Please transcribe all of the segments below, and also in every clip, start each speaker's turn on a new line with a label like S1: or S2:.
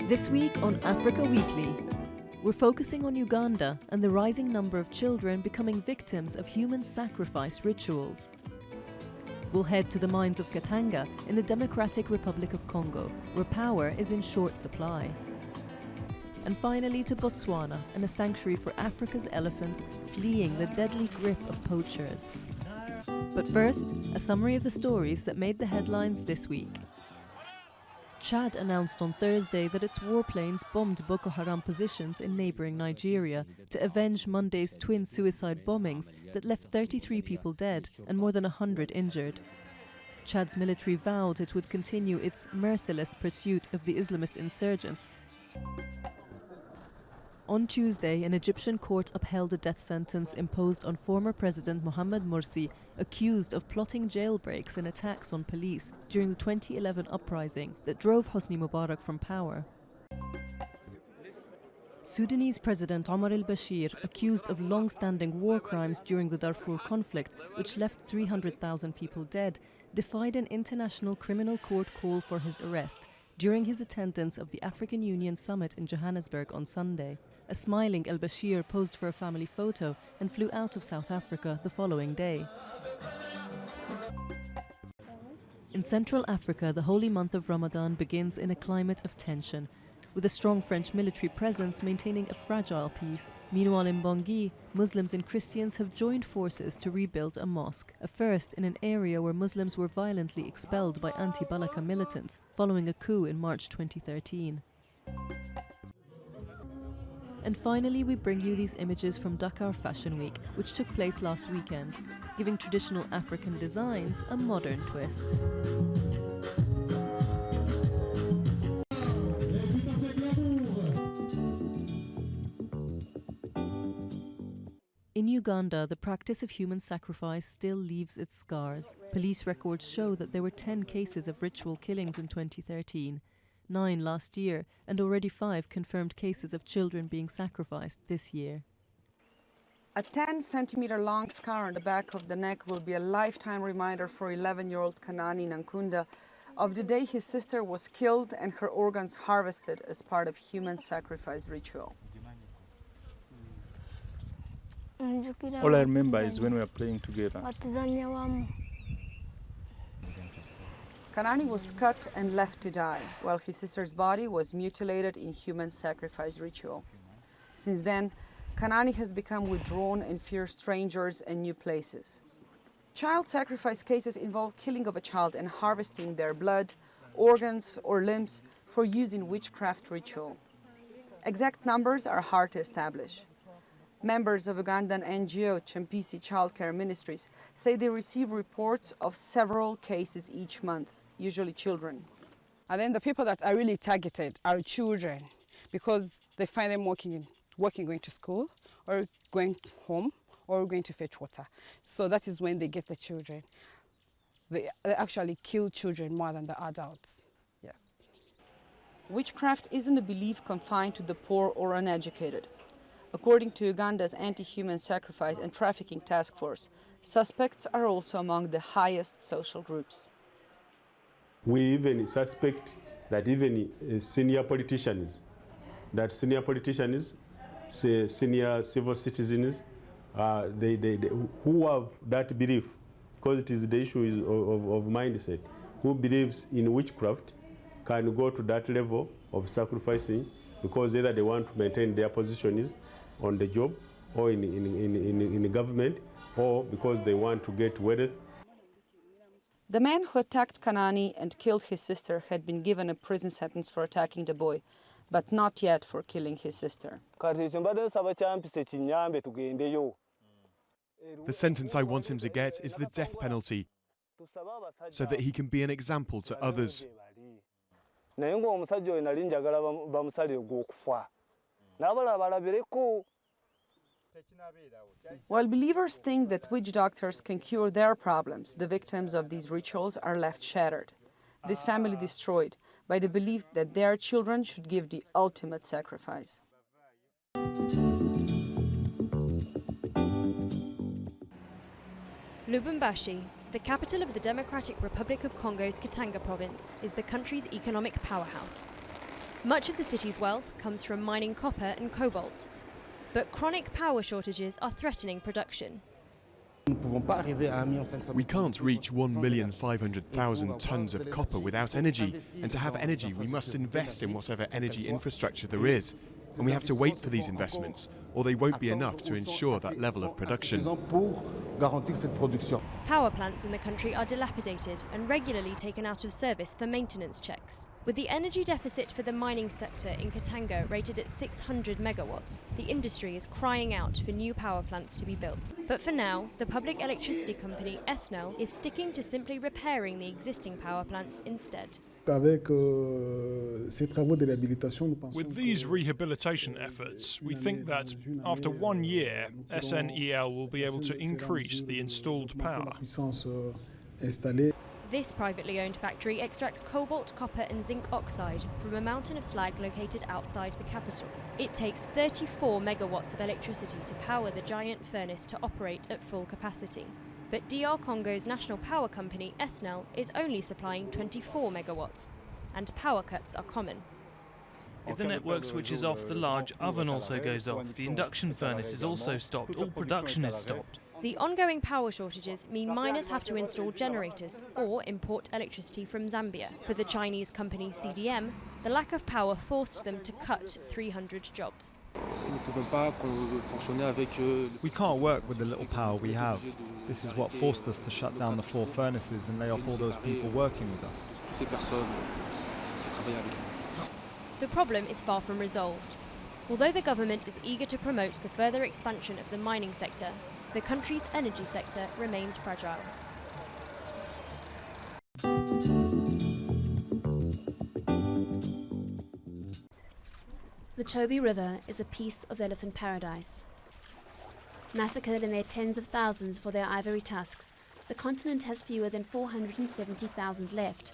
S1: This week on Africa Weekly, we're focusing on Uganda and the rising number of children becoming victims of human sacrifice rituals. We'll head to the mines of Katanga in the Democratic Republic of Congo, where power is in short supply. And finally to Botswana and a sanctuary for Africa's elephants fleeing the deadly grip of poachers. But first, a summary of the stories that made the headlines this week. Chad announced on Thursday that its warplanes bombed Boko Haram positions in neighbouring Nigeria to avenge Monday's twin suicide bombings that left 33 people dead and more than 100 injured. Chad's military vowed it would continue its merciless pursuit of the Islamist insurgents. On Tuesday, an Egyptian court upheld a death sentence imposed on former President Mohamed Morsi, accused of plotting jailbreaks and attacks on police during the 2011 uprising that drove Hosni Mubarak from power. Sudanese President Omar al-Bashir, accused of long-standing war crimes during the Darfur conflict, which left 300,000 people dead, defied an international criminal court call for his arrest during his attendance of the African Union summit in Johannesburg on Sunday. A smiling al-Bashir posed for a family photo and flew out of South Africa the following day. In Central Africa, the holy month of Ramadan begins in a climate of tension, with a strong French military presence maintaining a fragile peace. Meanwhile in Bangui, Muslims and Christians have joined forces to rebuild a mosque, a first in an area where Muslims were violently expelled by anti-Balaka militants following a coup in March 2013. And finally, we bring you these images from Dakar Fashion Week, which took place last weekend, giving traditional African designs a modern twist. In Uganda, the practice of human sacrifice still leaves its scars. Police records show that there were 10 cases of ritual killings in 2013, 9 last year, and already 5 confirmed cases of children being sacrificed this year.
S2: A 10-centimeter long scar on the back of the neck will be a lifetime reminder for 11-year-old Kanani Nankunda of the day his sister was killed and her organs harvested as part of human sacrifice ritual.
S3: All I remember is when we were playing together.
S2: Kanani was cut and left to die, while his sister's body was mutilated in human sacrifice ritual. Since then, Kanani has become withdrawn and fears strangers and new places. Child sacrifice cases involve killing of a child and harvesting their blood, organs, or limbs for use in witchcraft ritual. Exact numbers are hard to establish. Members of Ugandan NGO Champisi Childcare Ministries say they receive reports of several cases each month, usually children.
S4: And then the people that are really targeted are children because they find them walking, going to school or going home or going to fetch water. So that is when they get the children. They actually kill children more than the adults. Yes.
S2: Witchcraft isn't a belief confined to the poor or uneducated. According to Uganda's Anti-Human Sacrifice and Trafficking Task Force, suspects are also among the highest social groups.
S5: We even suspect that even senior politicians, senior civil citizens, who have that belief, because it is the issue of mindset, who believes in witchcraft can go to that level of sacrificing because either they want to maintain their positions on the job or in the government, or because they want to get wealth.
S2: The man who attacked Kanani and killed his sister had been given a prison sentence for attacking the boy, but not yet for killing his sister.
S6: The sentence I want him to get is the death penalty, so that he can be an example to others.
S2: While believers think that witch doctors can cure their problems, the victims of these rituals are left shattered. This family destroyed by the belief that their children should give the ultimate sacrifice.
S7: Lubumbashi, the capital of the Democratic Republic of Congo's Katanga province, is the country's economic powerhouse. Much of the city's wealth comes from mining copper and cobalt. But chronic power shortages are threatening production.
S6: We can't reach 1,500,000 tonnes of copper without energy, and to have energy we must invest in whatever energy infrastructure there is. And we have to wait for these investments, or they won't be enough to ensure that level of production.
S7: Power plants in the country are dilapidated and regularly taken out of service for maintenance checks. With the energy deficit for the mining sector in Katanga rated at 600 megawatts, the industry is crying out for new power plants to be built. But for now, the public electricity company ESNEL is sticking to simply repairing the existing power plants instead.
S8: With
S9: With these rehabilitation efforts, we think that after 1 year, SNEL will be able to increase the installed power.
S7: This privately owned factory extracts cobalt, copper and zinc oxide from a mountain of slag located outside the capital. It takes 34 megawatts of electricity to power the giant furnace to operate at full capacity. But DR Congo's national power company, ESNEL, is only supplying 24 megawatts, and power cuts are common.
S10: If the network switches off, the large oven also goes off. The induction furnace is also stopped. All production is stopped.
S7: The ongoing power shortages mean miners have to install generators or import electricity from Zambia. For the Chinese company CDM, the lack of power forced them to cut 300 jobs.
S11: We can't work with the little power we have. This is what forced us to shut down the 4 furnaces and lay off all those people working with us.
S7: The problem is far from resolved. Although the government is eager to promote the further expansion of the mining sector, the country's energy sector remains fragile.
S12: The Chobe River is a piece of elephant paradise. Massacred in their tens of thousands for their ivory tusks, the continent has fewer than 470,000 left.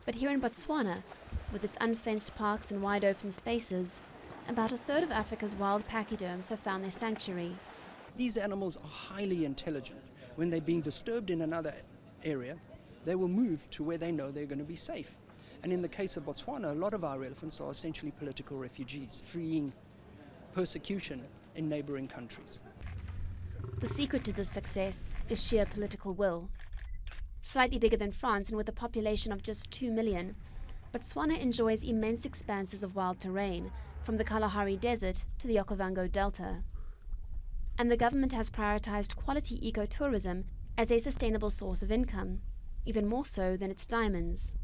S12: But here in Botswana, with its unfenced parks and wide open spaces, about a third of Africa's wild pachyderms have found their sanctuary.
S13: These animals are highly intelligent. When they're being disturbed in another area, they will move to where they know they're going to be safe. And in the case of Botswana, a lot of our elephants are essentially political refugees, fleeing persecution in neighboring countries.
S12: The secret to this success is sheer political will. Slightly bigger than France and with a population of just 2 million, Botswana enjoys immense expanses of wild terrain, from the Kalahari Desert to the Okavango Delta. And the government has prioritized quality ecotourism as a sustainable source of income, even more so than its diamonds.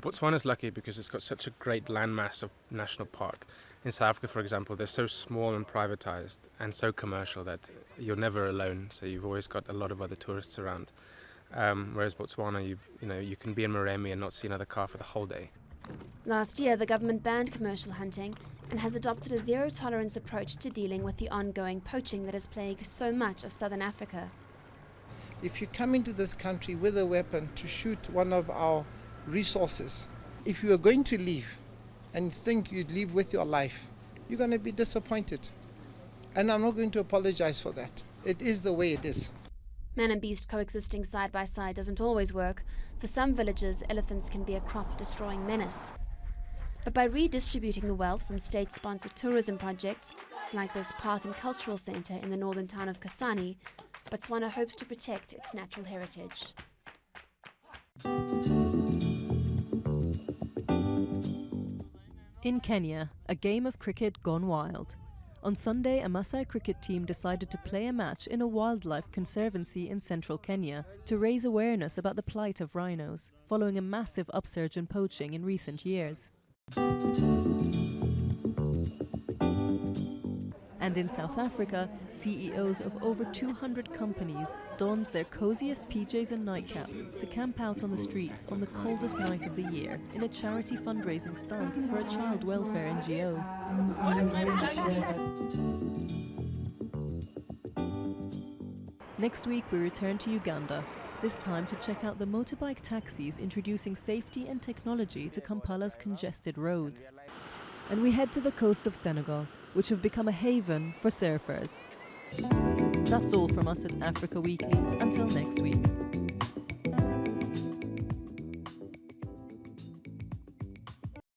S14: Botswana's lucky because it's got such a great landmass of national park. In South Africa, for example, they're so small and privatized and so commercial that you're never alone, so you've always got a lot of other tourists around. Whereas Botswana, you can be in Moremi and not see another car for the whole day.
S12: Last year, the government banned commercial hunting and has adopted a zero-tolerance approach to dealing with the ongoing poaching that has plagued so much of southern Africa.
S15: If you come into this country with a weapon to shoot one of our resources, if you are going to leave and think you'd leave with your life, you're going to be disappointed. And I'm not going to apologize for that. It is the way it is.
S12: Man and beast coexisting side by side doesn't always work. For some villages, elephants can be a crop-destroying menace. But by redistributing the wealth from state-sponsored tourism projects, like this park and cultural centre in the northern town of Kasane, Botswana hopes to protect its natural heritage.
S1: In Kenya, a game of cricket gone wild. On Sunday, a Maasai cricket team decided to play a match in a wildlife conservancy in central Kenya to raise awareness about the plight of rhinos, following a massive upsurge in poaching in recent years. And in South Africa, CEOs of over 200 companies donned their coziest PJs and nightcaps to camp out on the streets on the coldest night of the year in a charity fundraising stunt for a child welfare NGO. Next week we return to Uganda, this time to check out the motorbike taxis introducing safety and technology to Kampala's congested roads. And we head to the coast of Senegal, which have become a haven for surfers. That's all from us at Africa Weekly. Until next week.